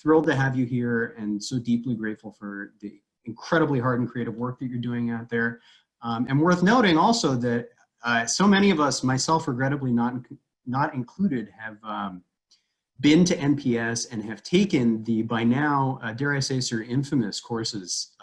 Thrilled to have you here and so deeply grateful for the incredibly hard and creative work that you're doing out there. And worth noting also that so many of us, myself regrettably not included, have been to NPS and have taken the, by now, dare I say, sir, infamous courses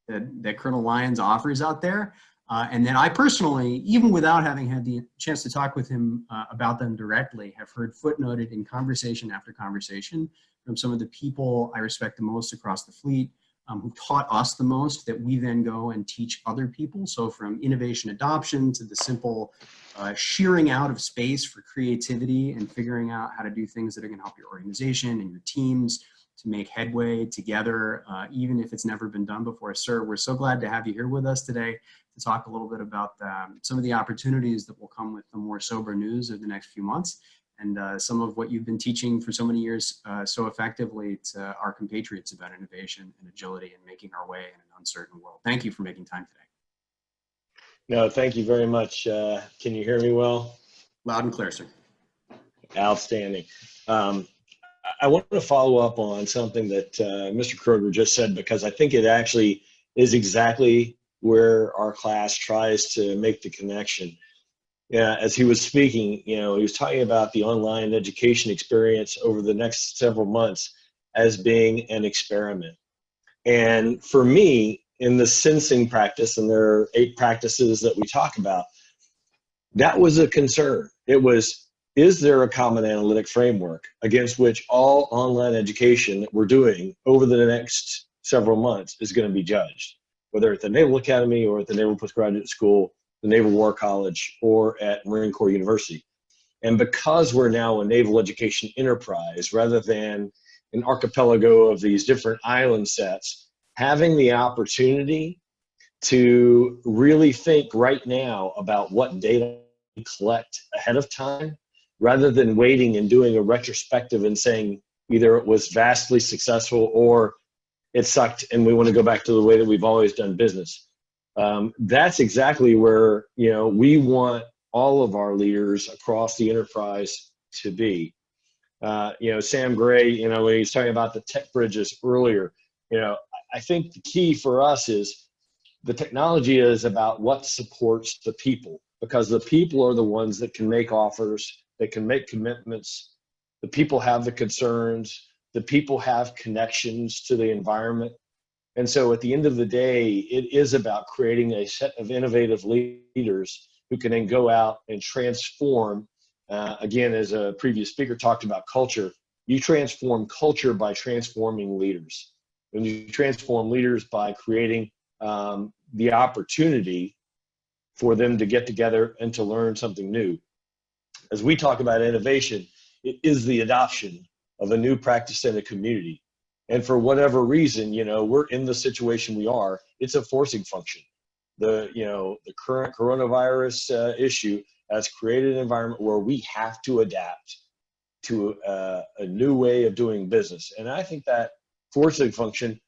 that Colonel Lyons offers out there. And then I personally, even without having had the chance to talk with him about them directly, have heard footnoted in conversation after conversation from some of the people I respect the most across the fleet, who taught us the most, that we then go and teach other people. So from innovation adoption to the simple shearing out of space for creativity and figuring out how to do things that are going to help your organization and your teams to make headway together, even if it's never been done before. Sir, we're so glad to have you here with us today to talk a little bit about some of the opportunities that will come with the more sober news of the next few months, and some of what you've been teaching for so many years so effectively to our compatriots about innovation and agility and making our way in an uncertain world. Thank you for making time today. No, thank you very much. Can you hear me well? Loud and clear, sir. Outstanding. I want to follow up on something that Mr. Kroger just said, because I think it actually is exactly where our class tries to make the connection. Yeah, as he was speaking, he was talking about the online education experience over the next several months as being an experiment. And for me, in the sensing practice, and there are 8 practices that we talk about, that was a concern. It was, is there a common analytic framework against which all online education that we're doing over the next several months is going to be judged, whether at the Naval Academy or at the Naval Postgraduate School, the Naval War College, or at Marine Corps University? And because we're now a naval education enterprise rather than an archipelago of these different island sets, having the opportunity to really think right now about what data we collect ahead of time, rather than waiting and doing a retrospective and saying either it was vastly successful or it sucked and we want to go back to the way that we've always done business. That's exactly where we want all of our leaders across the enterprise to be. Sam Gray, when he was talking about the tech bridges earlier, I think the key for us is the technology is about what supports the people, because the people are the ones that can make offers, that can make commitments. The people have the concerns, the people have connections to the environment. And so at the end of the day, it is about creating a set of innovative leaders who can then go out and transform. Again, as a previous speaker talked about culture, you transform culture by transforming leaders. And you transform leaders by creating the opportunity for them to get together and to learn something new. As we talk about innovation, it is the adoption of a new practice in a community. And for whatever reason, we're in the situation we are. It's a forcing function. The current coronavirus issue has created an environment where we have to adapt to a new way of doing business. And I think that forcing function,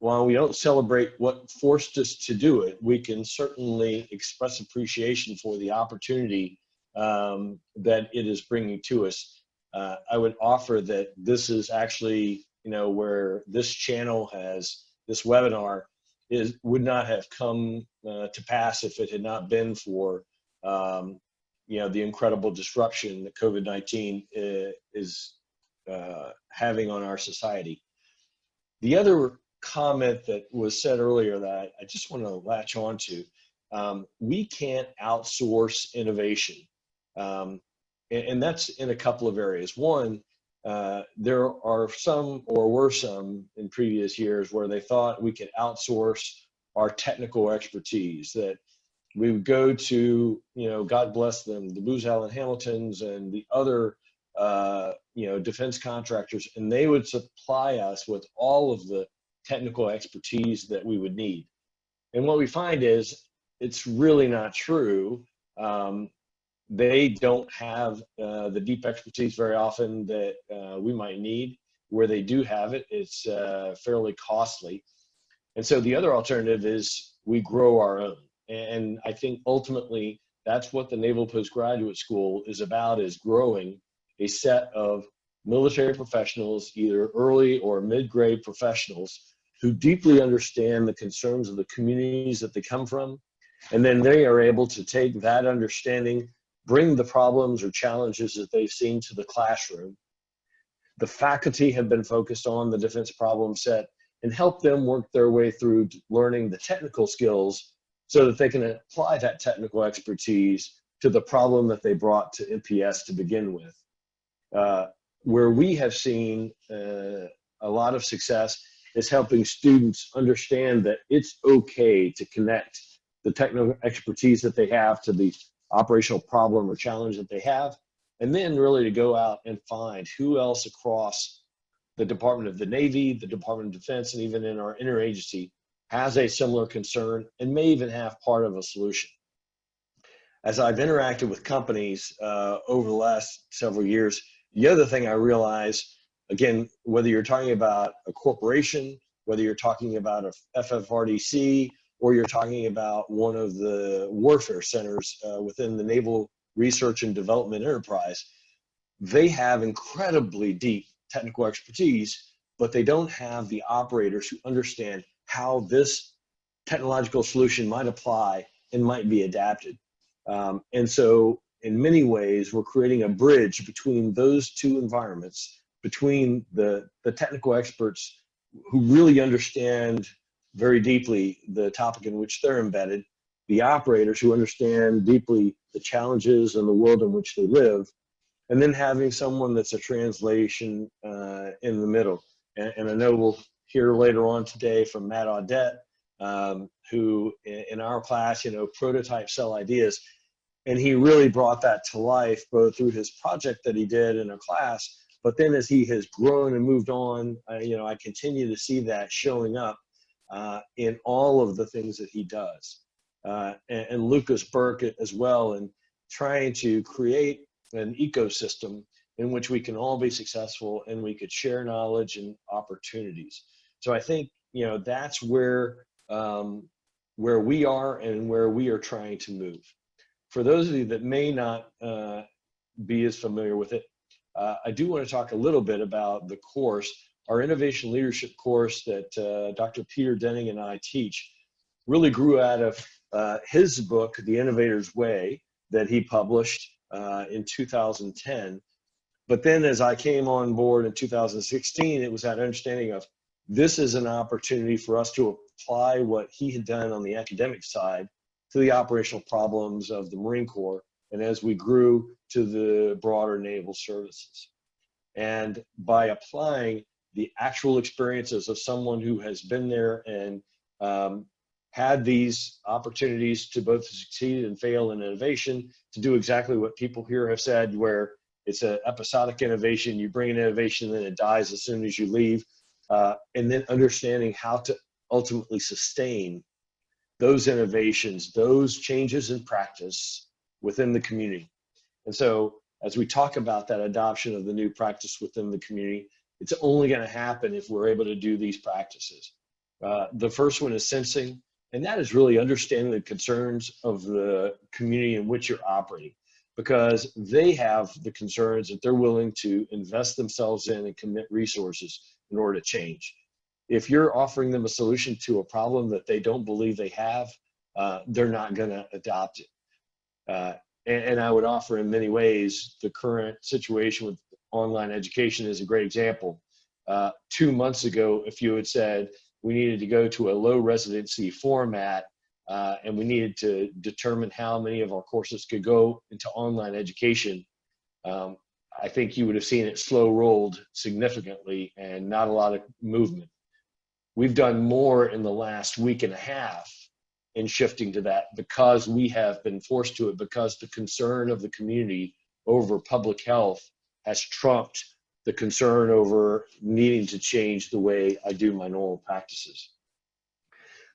while we don't celebrate what forced us to do it, we can certainly express appreciation for the opportunity that it is bringing to us. I would offer that this is actually, where this channel this webinar would not have come to pass if it had not been for, the incredible disruption that COVID-19 is having on our society. The other comment that was said earlier that I just want to latch on to, we can't outsource innovation. And that's in a couple of areas. One, there are some, or were some in previous years, where they thought we could outsource our technical expertise, that we would go to, God bless them, the Booz Allen Hamiltons and the other, defense contractors, and they would supply us with all of the technical expertise that we would need. And what we find is it's really not true. They don't have the deep expertise very often that we might need. Where they do have it, it's fairly costly. And so the other alternative is we grow our own. And I think ultimately that's what the Naval Postgraduate School is about, is growing a set of military professionals, either early or mid-grade professionals, who deeply understand the concerns of the communities that they come from. And then they are able to take that understanding, bring the problems or challenges that they've seen to the classroom. The faculty have been focused on the defense problem set and help them work their way through learning the technical skills so that they can apply that technical expertise to the problem that they brought to MPS to begin with. Where we have seen a lot of success is helping students understand that it's okay to connect the technical expertise that they have to the operational problem or challenge that they have, and then really to go out and find who else across the Department of the Navy, the Department of Defense, and even in our interagency has a similar concern and may even have part of a solution. As I've interacted with companies over the last several years, the other thing I realize, again, whether you're talking about a corporation, whether you're talking about a FFRDC, or you're talking about one of the warfare centers within the Naval Research and Development Enterprise, they have incredibly deep technical expertise, but they don't have the operators who understand how this technological solution might apply and might be adapted. And so in many ways, we're creating a bridge between those two environments, between the technical experts who really understand very deeply the topic in which they're embedded, the operators who understand deeply the challenges and the world in which they live, and then having someone that's a translation in the middle. And I know we'll hear later on today from Matt Audette, who in our class, prototype sell ideas. And he really brought that to life, both through his project that he did in a class, but then as he has grown and moved on, I continue to see that showing up in all of the things that he does. And Lucas Burke as well, and trying to create an ecosystem in which we can all be successful and we could share knowledge and opportunities. So I think, that's where we are and where we are trying to move. For those of you that may not be as familiar with it, I do want to talk a little bit about the course. Our innovation leadership course that Dr. Peter Denning and I teach really grew out of his book, The Innovator's Way, that he published in 2010. But then as I came on board in 2016, it was that understanding of this is an opportunity for us to apply what he had done on the academic side to the operational problems of the Marine Corps, and as we grew to the broader naval services. And by applying the actual experiences of someone who has been there and had these opportunities to both succeed and fail in innovation, to do exactly what people here have said, where it's an episodic innovation, you bring an innovation, then it dies as soon as you leave, and then understanding how to ultimately sustain those innovations, those changes in practice within the community. And so as we talk about that adoption of the new practice within the community, it's only going to happen if we're able to do these practices. The first one is sensing, and that is really understanding the concerns of the community in which you're operating, because they have the concerns that they're willing to invest themselves in and commit resources in order to change. If you're offering them a solution to a problem that they don't believe they have, they're not going to adopt it. And I would offer in many ways, the current situation with online education is a great example. 2 months ago, if you had said we needed to go to a low residency format and we needed to determine how many of our courses could go into online education, I think you would have seen it slow rolled significantly and not a lot of movement. We've done more in the last week and a half in shifting to that because we have been forced to it, because the concern of the community over public health has trumped the concern over needing to change the way I do my normal practices.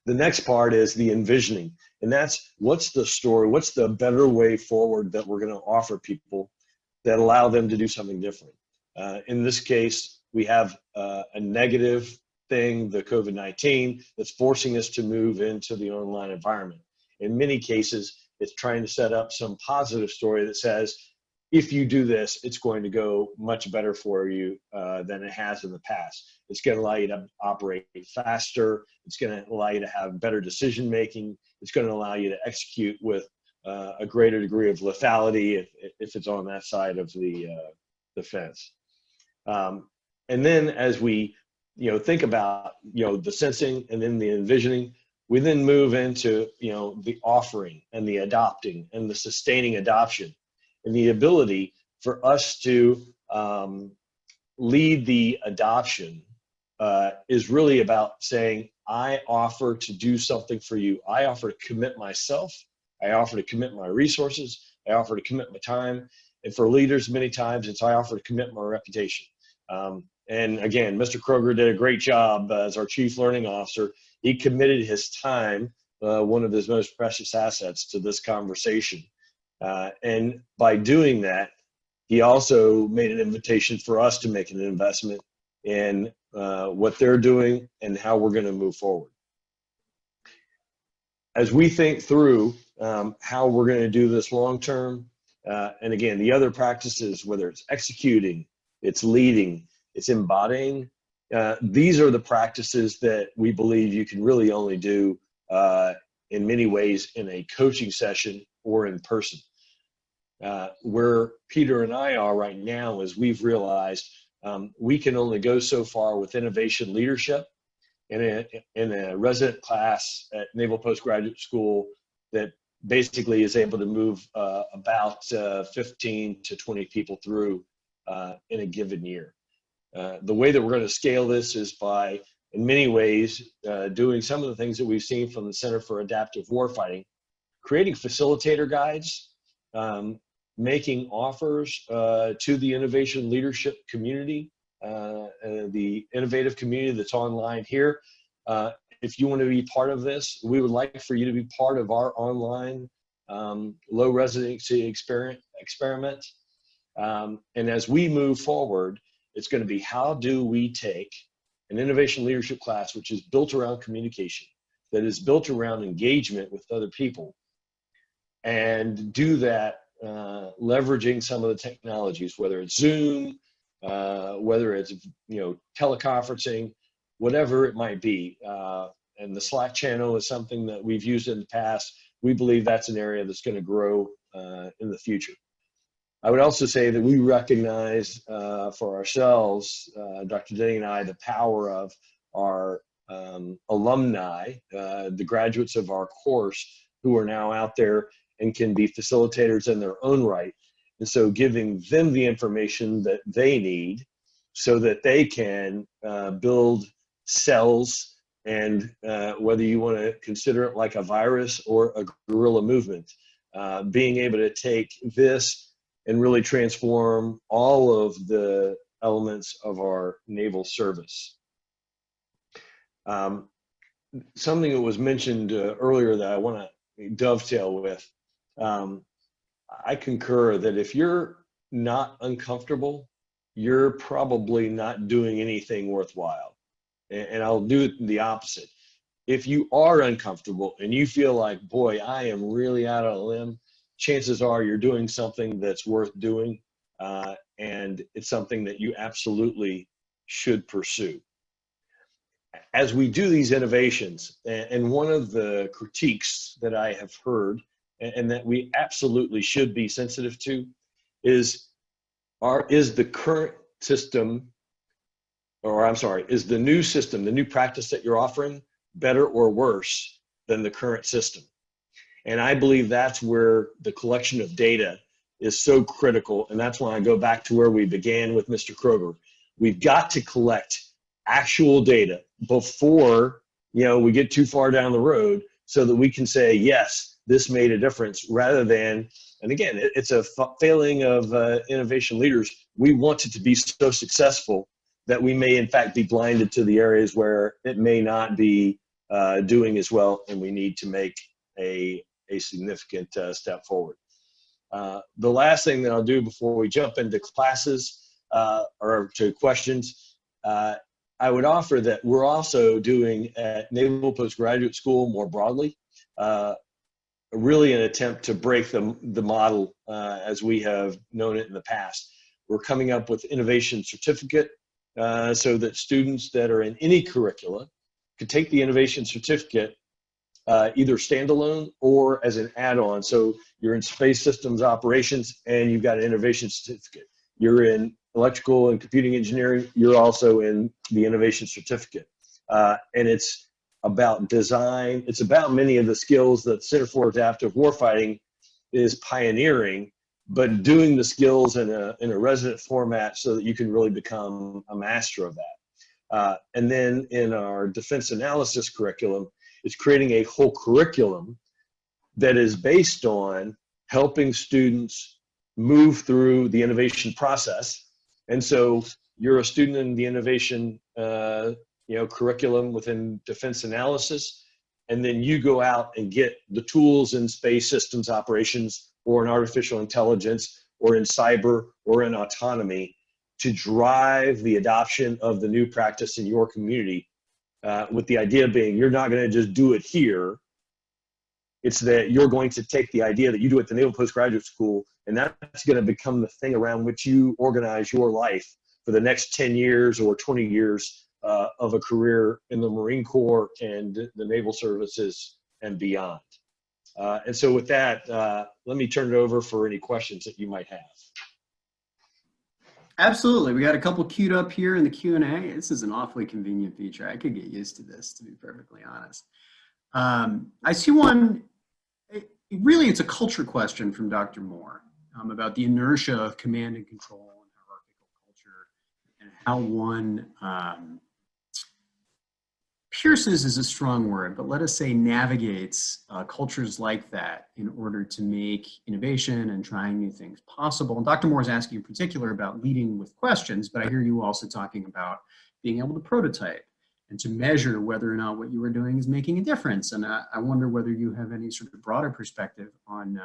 The next part is the envisioning, and that's what's the story, what's the better way forward that we're going to offer people that allow them to do something different. In this case, we have a negative thing, the COVID-19, that's forcing us to move into the online environment. In many cases, it's trying to set up some positive story that says, if you do this, it's going to go much better for you than it has in the past. It's going to allow you to operate faster. It's going to allow you to have better decision making. It's going to allow you to execute with a greater degree of lethality if it's on that side of the fence. And then as we think about the sensing and then the envisioning, we then move into the offering and the adopting and the sustaining adoption. And the ability for us to lead the adoption is really about saying, I offer to do something for you. I offer to commit myself. I offer to commit my resources. I offer to commit my time. And for leaders, many times, it's I offer to commit my reputation. And again, Mr. Kroger did a great job as our Chief Learning Officer. He committed his time, one of his most precious assets, to this conversation. And by doing that, he also made an invitation for us to make an investment in what they're doing and how we're going to move forward. As we think through how we're going to do this long term, and again, the other practices, whether it's executing, it's leading, it's embodying, these are the practices that we believe you can really only do in many ways in a coaching session or in person. Where Peter and I are right now is we've realized we can only go so far with innovation leadership in a resident class at Naval Postgraduate School that basically is able to move about 15 to 20 people through in a given year. The way that we're going to scale this is by, in many ways, doing some of the things that we've seen from the Center for Adaptive Warfighting, creating facilitator guides, making offers to the innovation leadership community, the innovative community that's online here. If you want to be part of this, we would like for you to be part of our online low residency experiment. And as we move forward, it's going to be, how do we take an innovation leadership class, which is built around communication, that is built around engagement with other people, and do that leveraging some of the technologies, whether it's Zoom, whether it's teleconferencing, whatever it might be. And the Slack channel is something that we've used in the past. We believe that's an area that's going to grow in the future. I would also say that we recognize for ourselves, Dr. Denny and I, the power of our alumni, the graduates of our course who are now out there and can be facilitators in their own right. And so giving them the information that they need so that they can build cells, and whether you want to consider it like a virus or a guerrilla movement, being able to take this and really transform all of the elements of our naval service. Something that was mentioned earlier that I want to dovetail with, I concur that if you're not uncomfortable, you're probably not doing anything worthwhile. And I'll do the opposite. If you are uncomfortable and you feel like, boy, I am really out on a limb, chances are you're doing something that's worth doing, and it's something that you absolutely should pursue. As we do these innovations, and one of the critiques that I have heard and that we absolutely should be sensitive to is the current system, or I'm sorry, is the new system, the new practice that you're offering, better or worse than the current system? And I believe that's where the collection of data is so critical. And that's why I go back to where we began with Mr. Kroger. We've got to collect actual data before we get too far down the road, so that we can say, yes, this made a difference, rather than, and again, it's a failing of innovation leaders. We want it to be so successful that we may in fact be blinded to the areas where it may not be doing as well, and we need to make a significant step forward. The last thing that I'll do before we jump into classes or to questions, I would offer that we're also doing at Naval Postgraduate School more broadly really an attempt to break the model as we have known it in the past. We're coming up with innovation certificate so that students that are in any curricula could take the innovation certificate either standalone or as an add-on. So you're in space systems operations and you've got an innovation certificate. You're in electrical and computing engineering, you're also in the innovation certificate. And it's about design. It's about many of the skills that Center for Adaptive Warfighting is pioneering, but doing the skills in a resident format so that you can really become a master of that. And then in our defense analysis curriculum, it's creating a whole curriculum that is based on helping students move through the innovation process. And so you're a student in the innovation curriculum within defense analysis, and then you go out and get the tools in space systems operations or in artificial intelligence or in cyber or in autonomy to drive the adoption of the new practice in your community, with the idea being you're not going to just do it here. It's that you're going to take the idea that you do at the Naval Postgraduate School, and that's going to become the thing around which you organize your life for the next 10 years or 20 years of a career in the Marine Corps and the Naval Services and beyond. And so with that, let me turn it over for any questions that you might have. Absolutely. We got a couple queued up here in the Q&A. This is an awfully convenient feature. I could get used to this, to be perfectly honest. I see one, really it's a culture question from Dr. Moore about the inertia of command and control and hierarchical culture and how one pierces is a strong word, but let us say navigates cultures like that in order to make innovation and trying new things possible. And Dr. Moore is asking in particular about leading with questions, but I hear you also talking about being able to prototype and to measure whether or not what you are doing is making a difference. And I wonder whether you have any sort of broader perspective on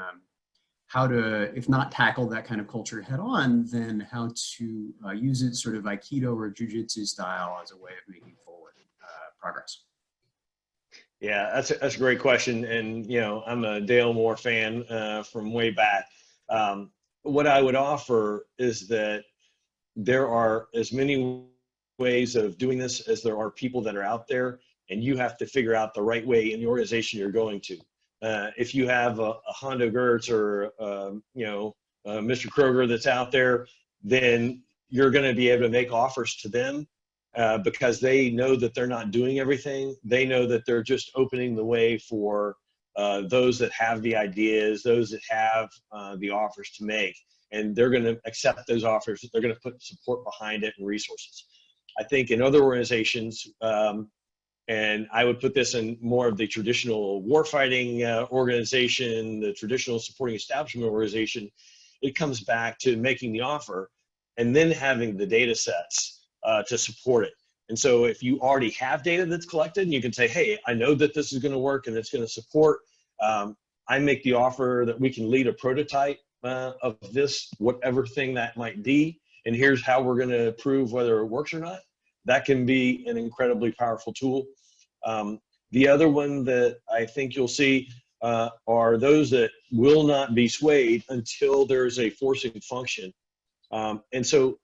how to, if not tackle that kind of culture head on, then how to use it sort of Aikido or Jiu-Jitsu style as a way of making forward progress. Yeah, that's a great question. And, you know, I'm a Dale Moore fan from way back. What I would offer is that there are as many ways of doing this as there are people that are out there, and you have to figure out the right way in the organization you're going to. If you have a Hondo Gertz or, Mr. Kroger that's out there, then you're going to be able to make offers to them because they know that they're not doing everything. They know that they're just opening the way for those that have the ideas, those that have the offers to make, and they're going to accept those offers. They're going to put support behind it and resources. I think in other organizations, and I would put this in more of the traditional warfighting organization, the traditional supporting establishment organization, it comes back to making the offer and then having the data sets to support it. And so if you already have data that's collected, and you can say, hey, I know that this is going to work and it's going to support, I make the offer that we can lead a prototype of this, whatever thing that might be, and here's how we're going to prove whether it works or not. That can be an incredibly powerful tool. The other one that I think you'll see are those that will not be swayed until there's a forcing function. And so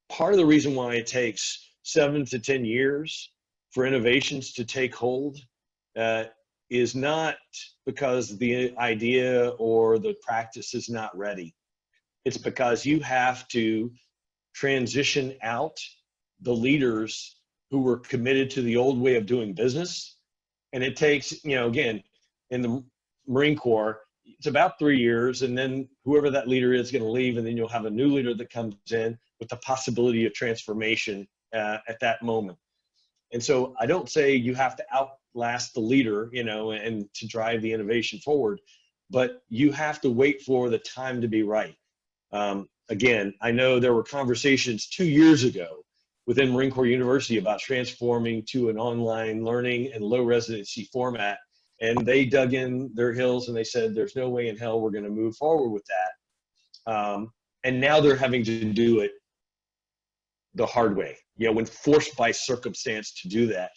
part of the reason why it takes 7 to 10 years for innovations to take hold is not because the idea or the practice is not ready. It's because you have to transition out the leaders who were committed to the old way of doing business. And it takes, again, in the Marine Corps, it's about 3 years, and then whoever that leader is going to leave, and then you'll have a new leader that comes in with the possibility of transformation at that moment. And so I don't say you have to outlast the leader, and to drive the innovation forward, but you have to wait for the time to be right. Again, I know there were conversations 2 years ago within Marine Corps University about transforming to an online learning and low residency format. And they dug in their heels and they said, there's no way in hell we're going to move forward with that. And now they're having to do it the hard way, when forced by circumstance to do that.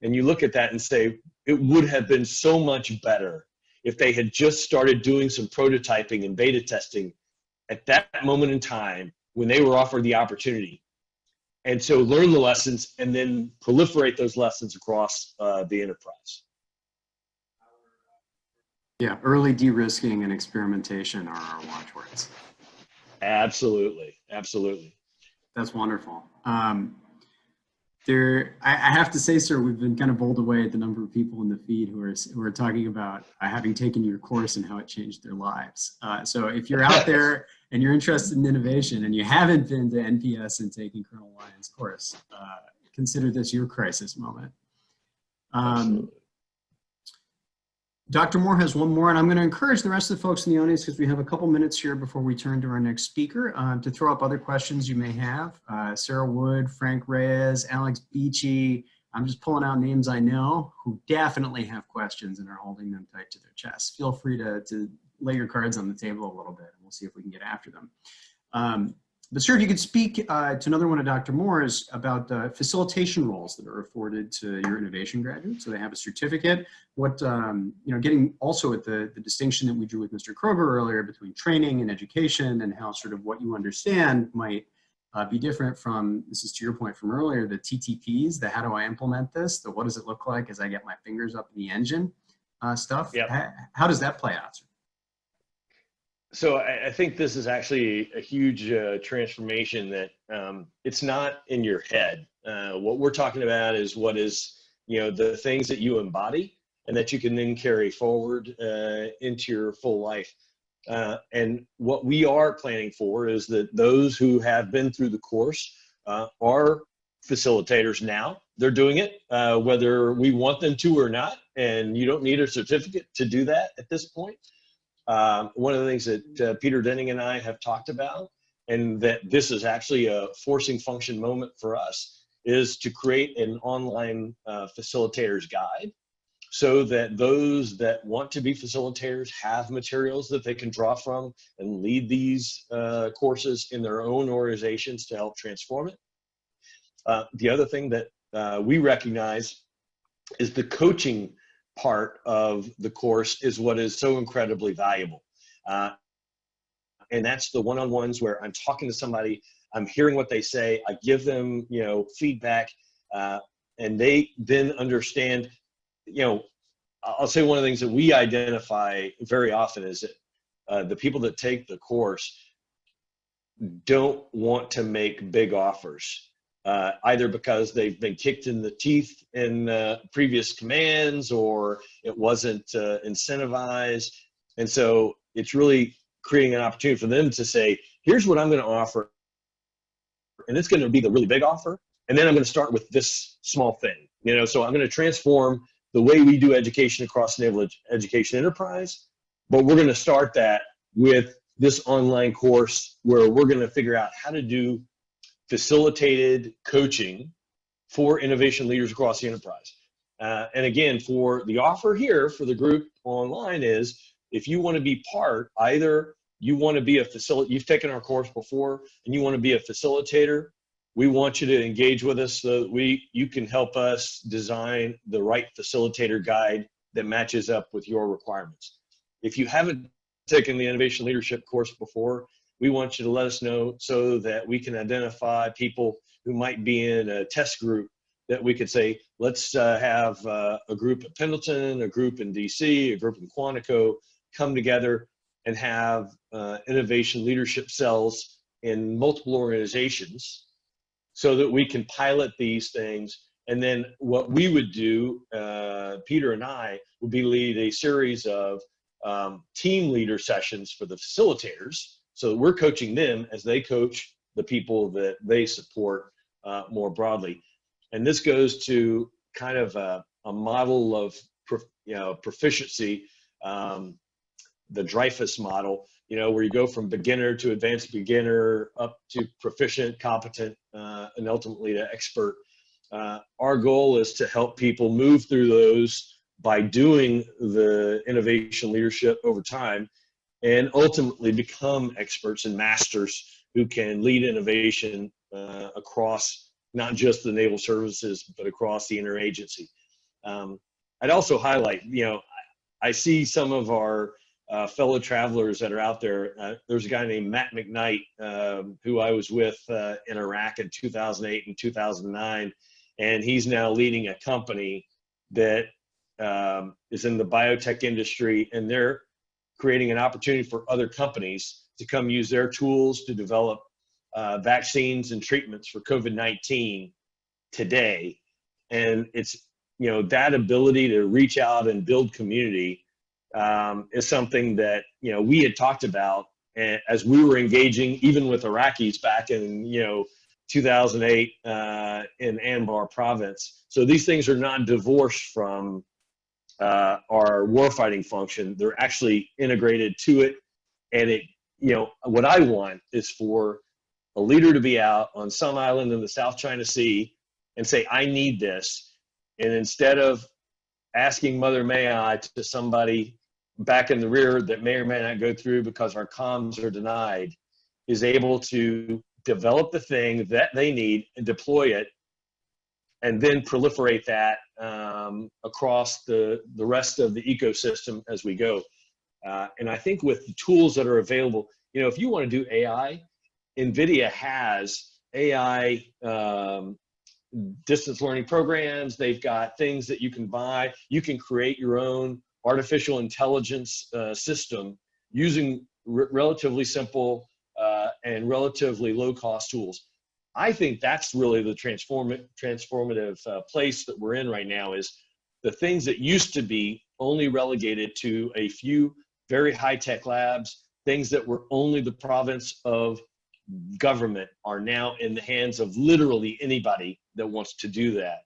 And you look at that and say, it would have been so much better if they had just started doing some prototyping and beta testing at that moment in time when they were offered the opportunity. And so learn the lessons and then proliferate those lessons across the enterprise. Yeah, early de-risking and experimentation are our watchwords. Absolutely, absolutely. That's wonderful. I have to say, sir, we've been kind of bowled away at the number of people in the feed who are talking about having taken your course and how it changed their lives. So if you're out there and you're interested in innovation and you haven't been to NPS and taken Colonel Lyon's course, consider this your crisis moment. Dr. Moore has one more, and I'm going to encourage the rest of the folks in the audience, because we have a couple minutes here before we turn to our next speaker, to throw up other questions you may have. Sarah Wood, Frank Reyes, Alex Beachy. I'm just pulling out names I know who definitely have questions and are holding them tight to their chests. Feel free to lay your cards on the table a little bit, and we'll see if we can get after them. But sir, if you could speak to another one of Dr. Moore's about facilitation roles that are afforded to your innovation graduates. So they have a certificate. What, getting also at the distinction that we drew with Mr. Kroger earlier between training and education, and how sort of what you understand might be different from, this is to your point from earlier, the TTPs, the how do I implement this, the what does it look like as I get my fingers up in the engine stuff. Yep. How does that play out, sir? So I think this is actually a huge transformation that it's not in your head. What we're talking about is what is, the things that you embody and that you can then carry forward into your full life. And what we are planning for is that those who have been through the course are facilitators now. They're doing it, whether we want them to or not, and you don't need a certificate to do that at this point. One of the things that Peter Denning and I have talked about, and that this is actually a forcing function moment for us, is to create an online facilitators guide, so that those that want to be facilitators have materials that they can draw from and lead these courses in their own organizations to help transform it. The other thing that we recognize is the coaching part of the course is what is so incredibly valuable. And that's the one-on-ones where I'm talking to somebody, I'm hearing what they say, I give them, feedback, and they then understand, I'll say one of the things that we identify very often is that the people that take the course don't want to make big offers. Either because they've been kicked in the teeth in previous commands, or it wasn't incentivized. And so it's really creating an opportunity for them to say, here's what I'm going to offer, and it's going to be the really big offer, and then I'm going to start with this small thing. So I'm going to transform the way we do education across Naval Education Enterprise, but we're going to start that with this online course where we're going to figure out how to do facilitated coaching for innovation leaders across the enterprise. And again, for the offer here for the group online is, if you want to be part, either you want to be a facilitator, you've taken our course before and you want to be a facilitator, we want you to engage with us so that you can help us design the right facilitator guide that matches up with your requirements. If you haven't taken the innovation leadership course before, we want you to let us know so that we can identify people who might be in a test group, that we could say, let's have a group at Pendleton, a group in DC, a group in Quantico come together and have innovation leadership cells in multiple organizations so that we can pilot these things. And then what we would do, Peter and I, would be lead a series of team leader sessions for the facilitators. So we're coaching them as they coach the people that they support more broadly. And this goes to kind of a model of proficiency, the Dreyfus model, where you go from beginner to advanced beginner up to proficient, competent, and ultimately to expert. Our goal is to help people move through those by doing the innovation leadership over time, and ultimately become experts and masters who can lead innovation across not just the naval services, but across the interagency. I'd also highlight, I see some of our fellow travelers that are out there. There's a guy named Matt McKnight, who I was with in Iraq in 2008 and 2009, and he's now leading a company that is in the biotech industry, and they're creating an opportunity for other companies to come use their tools to develop vaccines and treatments for COVID-19 today. And it's, you know, that ability to reach out and build community is something that, you know, we had talked about as we were engaging even with Iraqis back in, you know, 2008 in Anbar province. So these things are not divorced from our warfighting function. They're actually integrated to it. And it, you know, what I want is for a leader to be out on some island in the South China Sea and say, I need this. And instead of asking Mother May I to somebody back in the rear that may or may not go through because our comms are denied, is able to develop the thing that they need and deploy it, and then proliferate that across the rest of the ecosystem as we go. And I think with the tools that are available, you know, if you want to do AI, NVIDIA has AI distance learning programs. They've got things that you can buy. You can create your own artificial intelligence system using relatively simple and relatively low-cost tools. I think that's really the transformative place that we're in right now, is the things that used to be only relegated to a few very high-tech labs, things that were only the province of government, are now in the hands of literally anybody that wants to do that.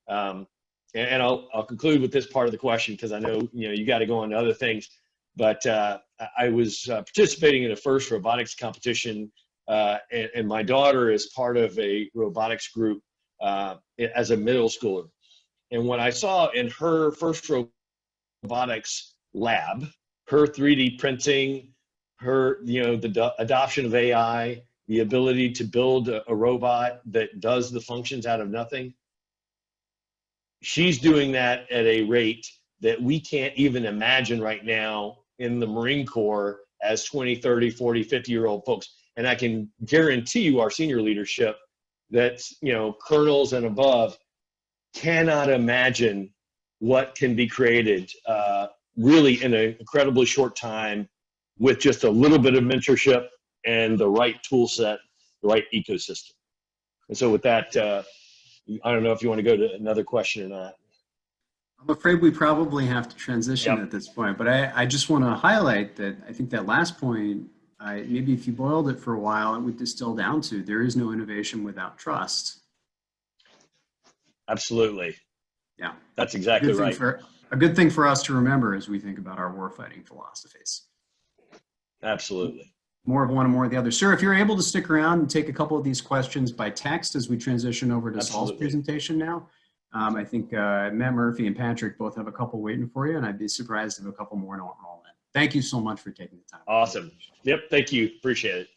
And I'll conclude with this part of the question, because I know, you know, you got to go on to other things. But I was participating in a FIRST robotics competition, and my daughter is part of a robotics group as a middle schooler. And what I saw in her FIRST robotics lab, her 3D printing, her, you know, the adoption of AI, the ability to build a robot that does the functions out of nothing. She's doing that at a rate that we can't even imagine right now in the Marine Corps as 20, 30, 40, 50-year-old folks. And I can guarantee you our senior leadership, that's, you know, colonels and above, cannot imagine what can be created really in an incredibly short time with just a little bit of mentorship and the right tool set, the right ecosystem. And so with that, I don't know if you want to go to another question or not. I'm afraid we probably have to transition at this point, but I just want to highlight that I think that last point, maybe if you boiled it for a while, it would distill down to there is no innovation without trust. Absolutely. Yeah. That's exactly right. A good thing for us to remember as we think about our warfighting philosophies. Absolutely. More of one and more of the other. Sir, if you're able to stick around and take a couple of these questions by text as we transition over to Saul's presentation now. I think Matt Murphy and Patrick both have a couple waiting for you, and I'd be surprised if a couple more don't roll in. Thank you so much for taking the time. Awesome. Yep, thank you. Appreciate it.